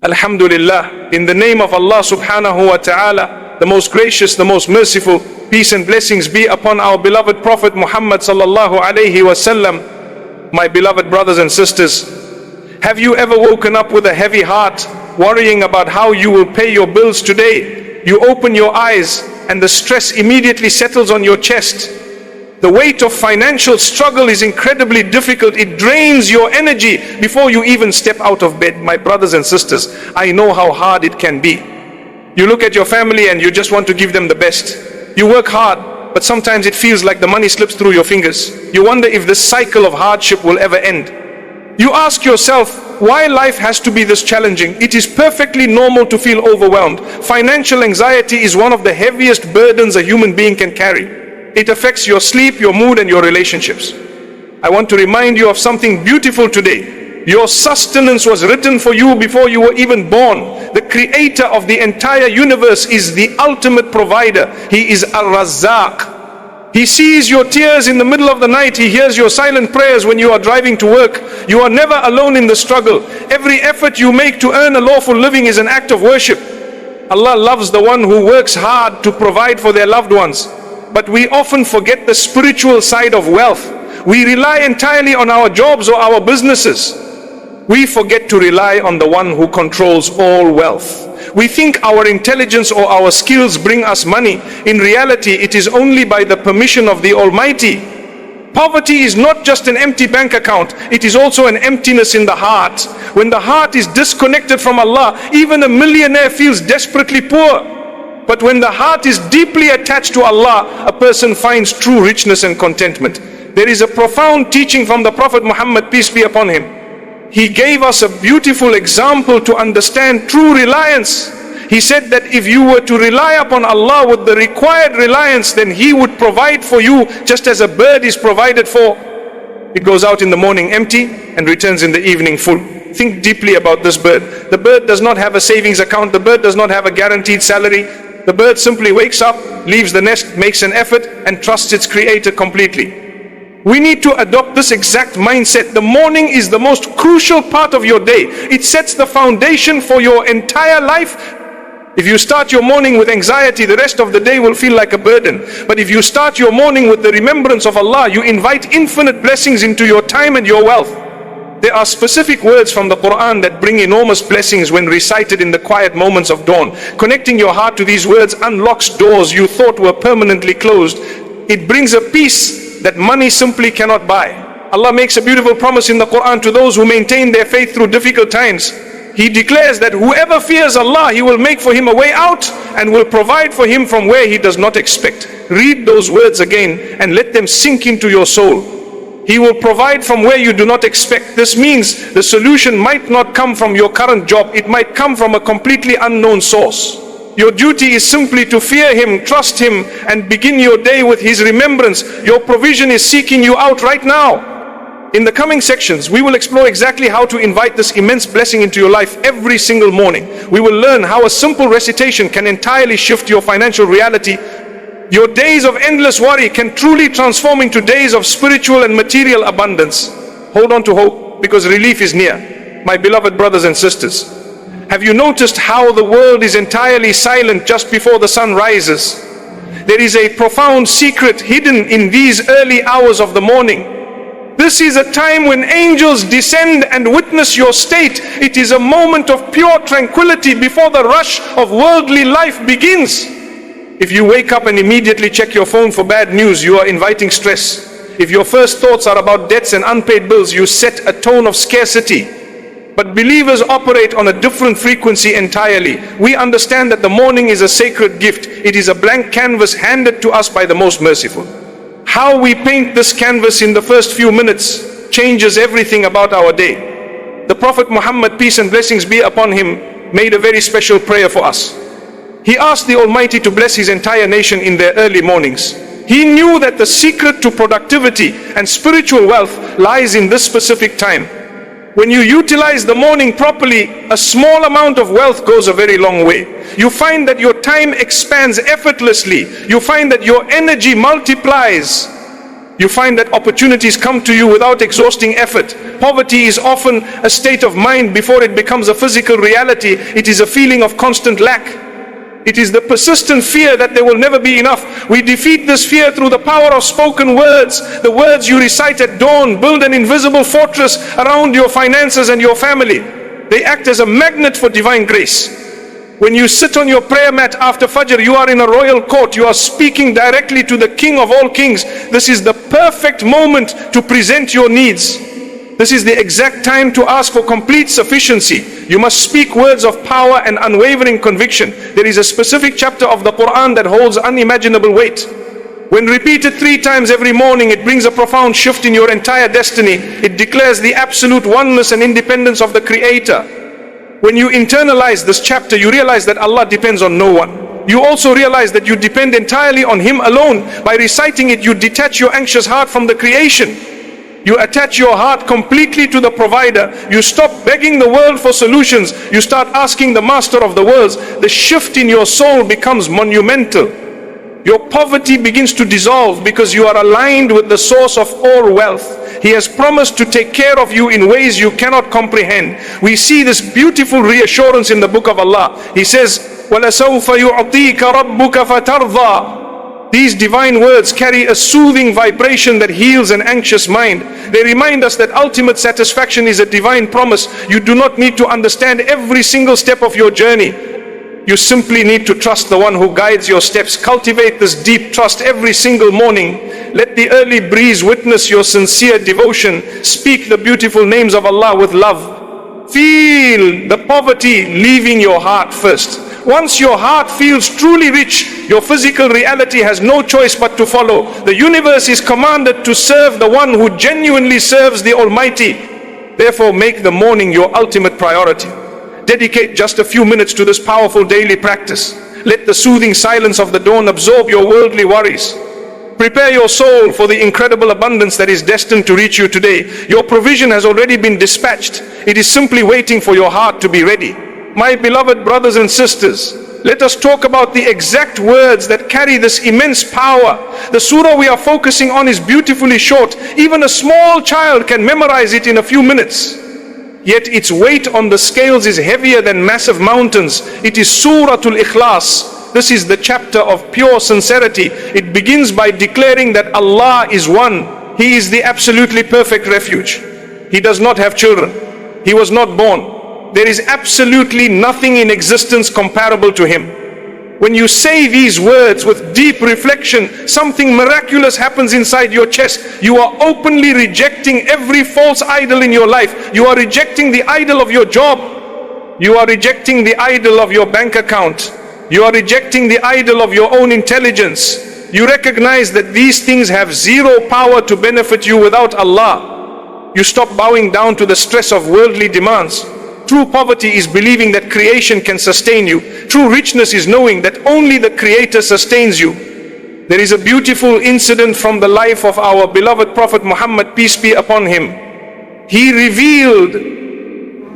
Alhamdulillah, in the name of Allah subhanahu wa ta'ala, the most gracious, the most merciful, peace and blessings be upon our beloved Prophet Muhammad sallallahu alayhi wasallam. My beloved brothers and sisters, have you ever woken up with a heavy heart, worrying about how you will pay your bills today? You open your eyes and the stress immediately settles on your chest. The weight of financial struggle is incredibly difficult. It drains your energy before you even step out of bed. My brothers and sisters, I know how hard it can be. You look at your family and you just want to give them the best. You work hard, but sometimes it feels like the money slips through your fingers. You wonder if this cycle of hardship will ever end. You ask yourself why life has to be this challenging. It is perfectly normal to feel overwhelmed. Financial anxiety is one of the heaviest burdens a human being can carry. It affects your sleep, your mood, and your relationships. I want to remind you of something beautiful today. Your sustenance was written for you before you were even born. The creator of the entire universe is the ultimate provider. He is Ar-Razzaq. He sees your tears in the middle of the night. He hears your silent prayers when you are driving to work. You are never alone in the struggle. Every effort you make to earn a lawful living is an act of worship. Allah loves the one who works hard to provide for their loved ones. But we often forget the spiritual side of wealth. We rely entirely on our jobs or our businesses. We forget to rely on the one who controls all wealth. We think our intelligence or our skills bring us money. In reality, it is only by the permission of the Almighty. Poverty is not just an empty bank account. It is also an emptiness in the heart. When the heart is disconnected from Allah, even a millionaire feels desperately poor. But when the heart is deeply attached to Allah, a person finds true richness and contentment. There is a profound teaching from the Prophet Muhammad, peace be upon him. He gave us a beautiful example to understand true reliance. He said that if you were to rely upon Allah with the required reliance, then He would provide for you just as a bird is provided for. It goes out in the morning empty and returns in the evening full. Think deeply about this bird. The bird does not have a savings account. The bird does not have a guaranteed salary. The bird simply wakes up, leaves the nest, makes an effort, and trusts its creator completely. We need to adopt this exact mindset. The morning is the most crucial part of your day. It sets the foundation for your entire life. If you start your morning with anxiety, the rest of the day will feel like a burden. But if you start your morning with the remembrance of Allah, you invite infinite blessings into your time and your wealth. There are specific words from the Quran that bring enormous blessings when recited in the quiet moments of dawn. Connecting your heart to these words unlocks doors you thought were permanently closed. It brings a peace that money simply cannot buy. Allah makes a beautiful promise in the Quran to those who maintain their faith through difficult times. He declares that whoever fears Allah, He will make for him a way out and will provide for him from where he does not expect. Read those words again and let them sink into your soul. He will provide from where you do not expect. This means the solution might not come from your current job. It might come from a completely unknown source. Your duty is simply to fear Him, trust Him, and begin your day with His remembrance. Your provision is seeking you out right now. In the coming sections, we will explore exactly how to invite this immense blessing into your life every single morning. We will learn how a simple recitation can entirely shift your financial reality. Your days of endless worry can truly transform into days of spiritual and material abundance. Hold on to hope, because relief is near. My beloved brothers and sisters, have you noticed how the world is entirely silent just before the sun rises? There is a profound secret hidden in these early hours of the morning. This is a time when angels descend and witness your state. It is a moment of pure tranquility before the rush of worldly life begins. If you wake up and immediately check your phone for bad news, you are inviting stress. If your first thoughts are about debts and unpaid bills, you set a tone of scarcity. But believers operate on a different frequency entirely. We understand that the morning is a sacred gift. It is a blank canvas handed to us by the Most Merciful. How we paint this canvas in the first few minutes changes everything about our day. The Prophet Muhammad, peace and blessings be upon him, made a very special prayer for us. He asked the Almighty to bless his entire nation in their early mornings. He knew that the secret to productivity and spiritual wealth lies in this specific time. When you utilize the morning properly, a small amount of wealth goes a very long way. You find that your time expands effortlessly. You find that your energy multiplies. You find that opportunities come to you without exhausting effort. Poverty is often a state of mind before it becomes a physical reality. It is a feeling of constant lack. It is the persistent fear that there will never be enough. We defeat this fear through the power of spoken words. The words you recite at dawn build an invisible fortress around your finances and your family. They act as a magnet for divine grace. When you sit on your prayer mat after Fajr, you are in a royal court. You are speaking directly to the King of all kings. This is the perfect moment to present your needs. This is the exact time to ask for complete sufficiency. You must speak words of power and unwavering conviction. There is a specific chapter of the Quran that holds unimaginable weight. When repeated 3 times every morning, it brings a profound shift in your entire destiny. It declares the absolute oneness and independence of the Creator. When you internalize this chapter, you realize that Allah depends on no one. You also realize that you depend entirely on Him alone. By reciting it, you detach your anxious heart from the creation. You attach your heart completely to the provider. You stop begging the world for solutions. You start asking the master of the worlds. The shift in your soul becomes monumental. Your poverty begins to dissolve because you are aligned with the source of all wealth. He has promised to take care of you in ways you cannot comprehend. We see this beautiful reassurance in the book of Allah. He says, وَلَسَوْفَ يُعْطِيكَ رَبُّكَ فَتَرْضَى. These divine words carry a soothing vibration that heals an anxious mind. They remind us that ultimate satisfaction is a divine promise. You do not need to understand every single step of your journey. You simply need to trust the one who guides your steps. Cultivate this deep trust every single morning. Let the early breeze witness your sincere devotion. Speak the beautiful names of Allah with love. Feel the poverty leaving your heart first. Once your heart feels truly rich, your physical reality has no choice but to follow. The universe is commanded to serve the one who genuinely serves the Almighty. Therefore, make the morning your ultimate priority. Dedicate just a few minutes to this powerful daily practice. Let the soothing silence of the dawn absorb your worldly worries. Prepare your soul for the incredible abundance that is destined to reach you today. Your provision has already been dispatched. It is simply waiting for your heart to be ready. My beloved brothers and sisters, let us talk about the exact words that carry this immense power. The surah we are focusing on is beautifully short. Even a small child can memorize it in a few minutes. Yet its weight on the scales is heavier than massive mountains. It is Surah Al Ikhlas. This is the chapter of pure sincerity. It begins by declaring that Allah is one. He is the absolutely perfect refuge. He does not have children. He was not born. There is absolutely nothing in existence comparable to Him. When you say these words with deep reflection, something miraculous happens inside your chest. You are openly rejecting every false idol in your life. You are rejecting the idol of your job. You are rejecting the idol of your bank account. You are rejecting the idol of your own intelligence. You recognize that these things have zero power to benefit you without Allah. You stop bowing down to the stress of worldly demands. True poverty is believing that creation can sustain you. True richness is knowing that only the Creator sustains you. There is a beautiful incident from the life of our beloved Prophet Muhammad, peace be upon him. He revealed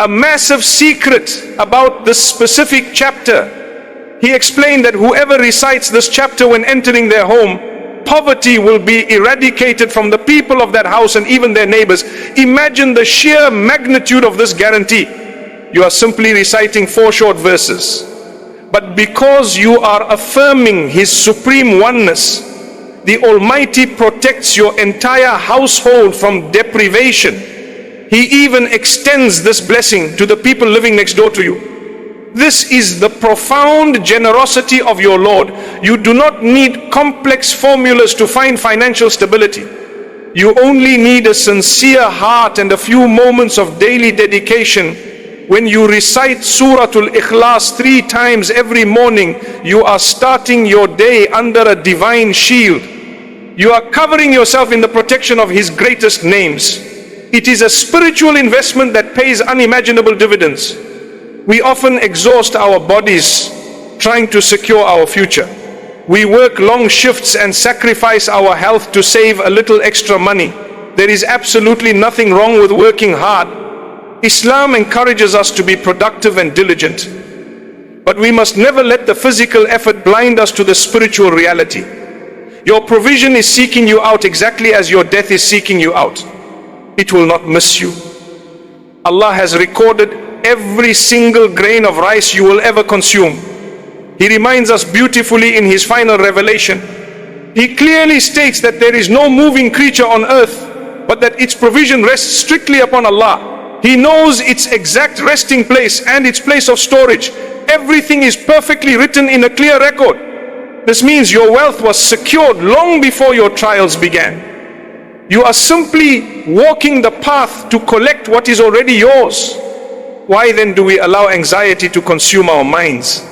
a massive secret about this specific chapter. He explained that whoever recites this chapter when entering their home, poverty will be eradicated from the people of that house and even their neighbors. Imagine the sheer magnitude of this guarantee. You are simply reciting 4 short verses. But because you are affirming His supreme oneness, the Almighty protects your entire household from deprivation. He even extends this blessing to the people living next door to you. This is the profound generosity of your Lord. You do not need complex formulas to find financial stability. You only need a sincere heart and a few moments of daily dedication. When you recite Surah Al Ikhlas 3 times every morning, you are starting your day under a divine shield. You are covering yourself in the protection of His greatest names. It is a spiritual investment that pays unimaginable dividends. We often exhaust our bodies trying to secure our future. We work long shifts and sacrifice our health to save a little extra money. There is absolutely nothing wrong with working hard. Islam encourages us to be productive and diligent. But we must never let the physical effort blind us to the spiritual reality. Your provision is seeking you out exactly as your death is seeking you out. It will not miss you. Allah has recorded every single grain of rice you will ever consume. He reminds us beautifully in His final revelation. He clearly states that there is no moving creature on earth, but that its provision rests strictly upon Allah. He knows its exact resting place and its place of storage. Everything is perfectly written in a clear record. This means your wealth was secured long before your trials began. You are simply walking the path to collect what is already yours. Why then do we allow anxiety to consume our minds?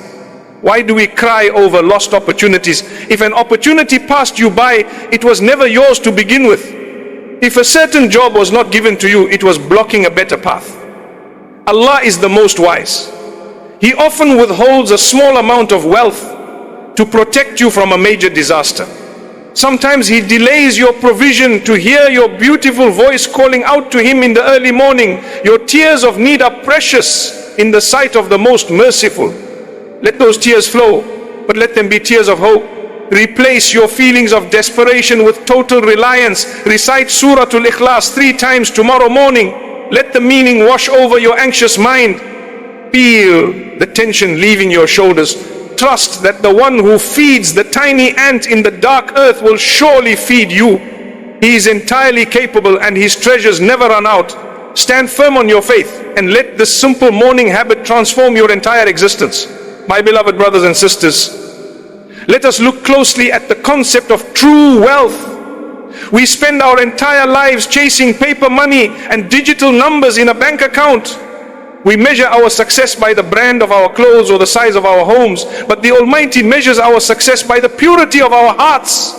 Why do we cry over lost opportunities? If an opportunity passed you by, it was never yours to begin with. If a certain job was not given to you, it was blocking a better path. Allah is the most wise. He often withholds a small amount of wealth to protect you from a major disaster. Sometimes He delays your provision to hear your beautiful voice calling out to Him in the early morning. Your tears of need are precious in the sight of the most merciful. Let those tears flow, but let them be tears of hope. Replace your feelings of desperation with total reliance. Recite Surah Al Ikhlas 3 times tomorrow morning. Let the meaning wash over your anxious mind. Feel the tension leaving your shoulders. Trust that the one who feeds the tiny ant in the dark earth will surely feed you. He is entirely capable and His treasures never run out. Stand firm on your faith and let this simple morning habit transform your entire existence. My beloved brothers and sisters, let us look closely at the concept of true wealth. We spend our entire lives chasing paper money and digital numbers in a bank account. We measure our success by the brand of our clothes or the size of our homes, but the Almighty measures our success by the purity of our hearts.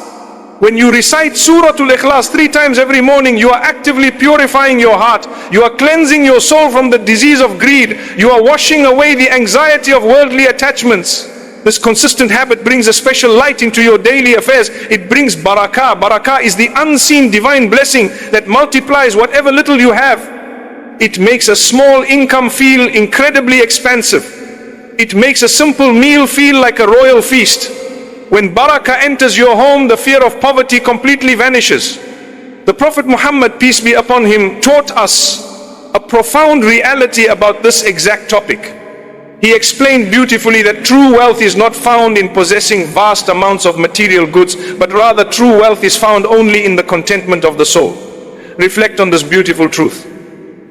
When you recite Surah Al Ikhlas 3 times every morning, you are actively purifying your heart. You are cleansing your soul from the disease of greed. You are washing away the anxiety of worldly attachments. This consistent habit brings a special light into your daily affairs. It brings Barakah. Barakah is the unseen divine blessing that multiplies whatever little you have. It makes a small income feel incredibly expansive. It makes a simple meal feel like a royal feast. When Barakah enters your home, the fear of poverty completely vanishes. The Prophet Muhammad, peace be upon him, taught us a profound reality about this exact topic. He explained beautifully that true wealth is not found in possessing vast amounts of material goods, but rather true wealth is found only in the contentment of the soul. Reflect on this beautiful truth.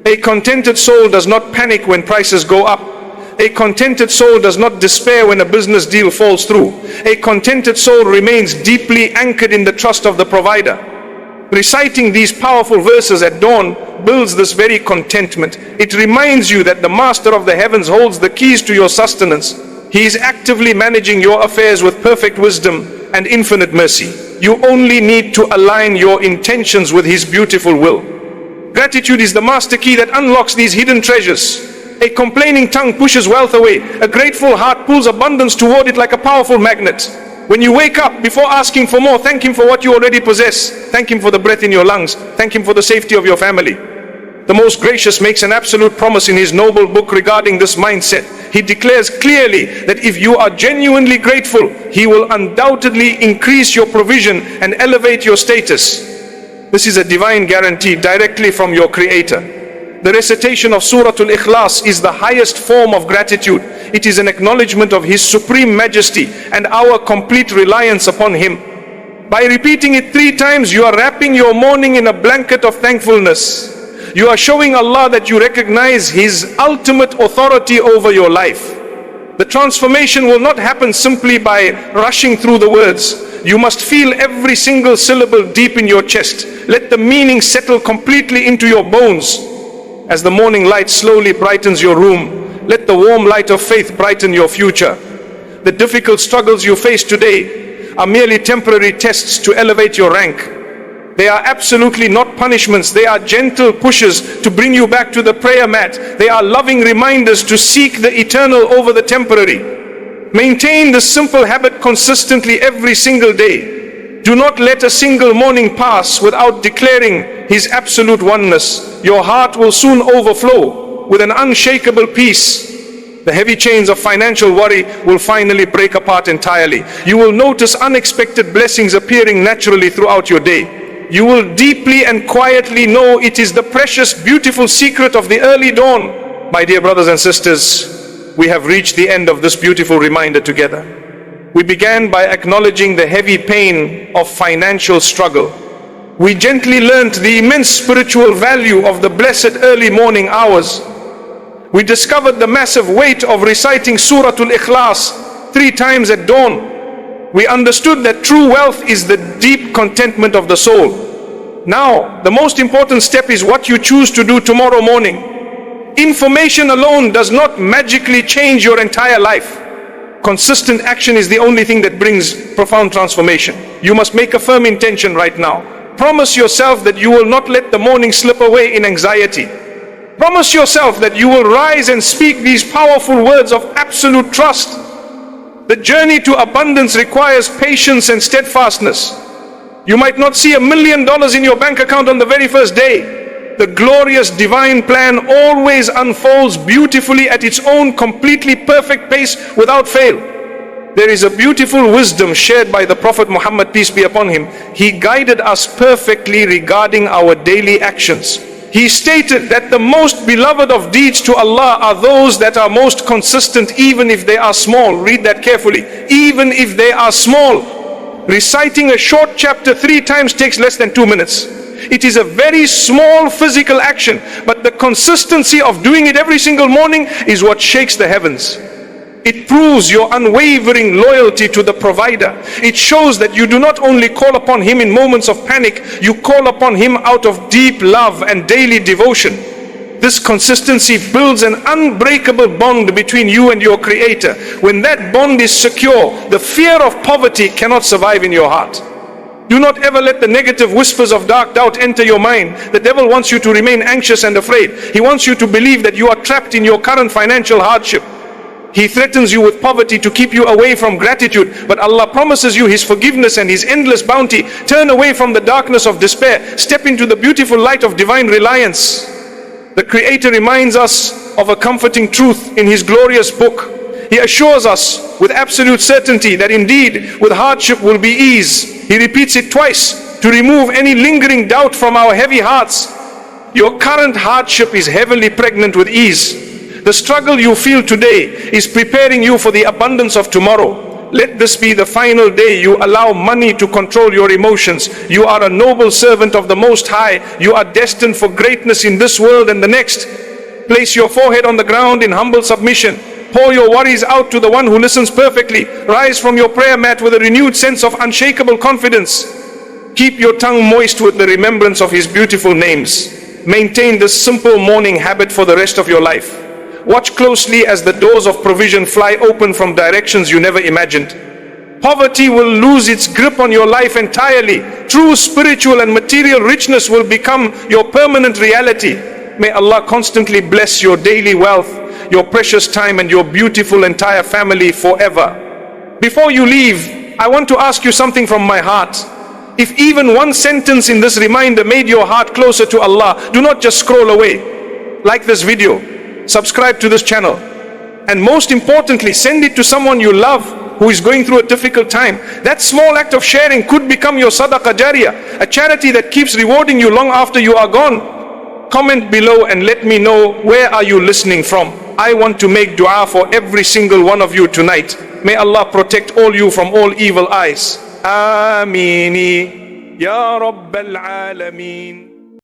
A contented soul does not panic when prices go up. A contented soul does not despair when a business deal falls through. A contented soul remains deeply anchored in the trust of the provider. Reciting these powerful verses at dawn builds this very contentment. It reminds you that the Master of the heavens holds the keys to your sustenance. He is actively managing your affairs with perfect wisdom and infinite mercy. You only need to align your intentions with His beautiful will. Gratitude is the master key that unlocks these hidden treasures. A complaining tongue pushes wealth away. A grateful heart pulls abundance toward it like a powerful magnet. When you wake up, before asking for more, thank Him for what you already possess. Thank Him for the breath in your lungs. Thank Him for the safety of your family. The Most Gracious makes an absolute promise in His noble book regarding this mindset. He declares clearly that if you are genuinely grateful, He will undoubtedly increase your provision and elevate your status. This is a divine guarantee directly from your Creator. The recitation of Surah Al Ikhlas is the highest form of gratitude. It is an acknowledgement of His supreme majesty and our complete reliance upon Him. By repeating it 3 times, you are wrapping your morning in a blanket of thankfulness. You are showing Allah that you recognize His ultimate authority over your life. The transformation will not happen simply by rushing through the words. You must feel every single syllable deep in your chest. Let the meaning settle completely into your bones. As the morning light slowly brightens your room, let the warm light of faith brighten your future. The difficult struggles you face today are merely temporary tests to elevate your rank. They are absolutely not punishments. They are gentle pushes to bring you back to the prayer mat. They are loving reminders to seek the eternal over the temporary. Maintain this simple habit consistently every single day. Do not let a single morning pass without declaring His absolute oneness. Your heart will soon overflow with an unshakable peace. The heavy chains of financial worry will finally break apart entirely. You will notice unexpected blessings appearing naturally throughout your day. You will deeply and quietly know it is the precious, beautiful secret of the early dawn. My dear brothers and sisters, we have reached the end of this beautiful reminder together. We began by acknowledging the heavy pain of financial struggle. We gently learnt the immense spiritual value of the blessed early morning hours. We discovered the massive weight of reciting Surah Al Ikhlas 3 times at dawn. We understood that true wealth is the deep contentment of the soul. Now, the most important step is what you choose to do tomorrow morning. Information alone does not magically change your entire life. Consistent action is the only thing that brings profound transformation. You must make a firm intention right now. Promise yourself that you will not let the morning slip away in anxiety. Promise yourself that you will rise and speak these powerful words of absolute trust. The journey to abundance requires patience and steadfastness. You might not see $1 million in your bank account on the very first day. The glorious divine plan always unfolds beautifully at its own completely perfect pace without fail. There is a beautiful wisdom shared by the Prophet Muhammad, peace be upon him. He guided us perfectly regarding our daily actions. He stated that the most beloved of deeds to Allah are those that are most consistent, even if they are small. Read that carefully. Even if they are small. Reciting a short chapter 3 times takes less than 2 minutes. It is a very small physical action, but the consistency of doing it every single morning is what shakes the heavens. It proves your unwavering loyalty to the provider. It shows that you do not only call upon him in moments of panic, you call upon him out of deep love and daily devotion. This consistency builds an unbreakable bond between you and your Creator. When that bond is secure, the fear of poverty cannot survive in your heart. Do not ever let the negative whispers of dark doubt enter your mind. The devil wants you to remain anxious and afraid. He wants you to believe that you are trapped in your current financial hardship. He threatens you with poverty to keep you away from gratitude, but Allah promises you His forgiveness and His endless bounty. Turn away from the darkness of despair. Step into the beautiful light of divine reliance. The Creator reminds us of a comforting truth in His glorious book. He assures us with absolute certainty that indeed with hardship will be ease. He repeats it twice to remove any lingering doubt from our heavy hearts. Your current hardship is heavily pregnant with ease. The struggle you feel today is preparing you for the abundance of tomorrow. Let this be the final day you allow money to control your emotions. You are a noble servant of the Most High. You are destined for greatness in this world and the next. Place your forehead on the ground in humble submission. Pour your worries out to the one who listens perfectly. Rise from your prayer mat with a renewed sense of unshakable confidence. Keep your tongue moist with the remembrance of His beautiful names. Maintain this simple morning habit for the rest of your life. Watch closely as the doors of provision fly open from directions you never imagined. Poverty will lose its grip on your life entirely. True spiritual and material richness will become your permanent reality. May Allah constantly bless your daily wealth, your precious time, and your beautiful entire family forever. Before you leave, I want to ask you something from my heart. If even one sentence in this reminder made your heart closer to Allah, do not just scroll away. Like this video. Subscribe to this channel, and most importantly, send it to someone you love who is going through a difficult time. That small act of sharing could become your sadaqah jariyah, a charity that keeps rewarding you long after you are gone. Comment below and let me know, where are you listening from? I want to make dua for every single one of you tonight. May Allah protect all you from all evil eyes. Ameen. Ya Rabbal Alameen.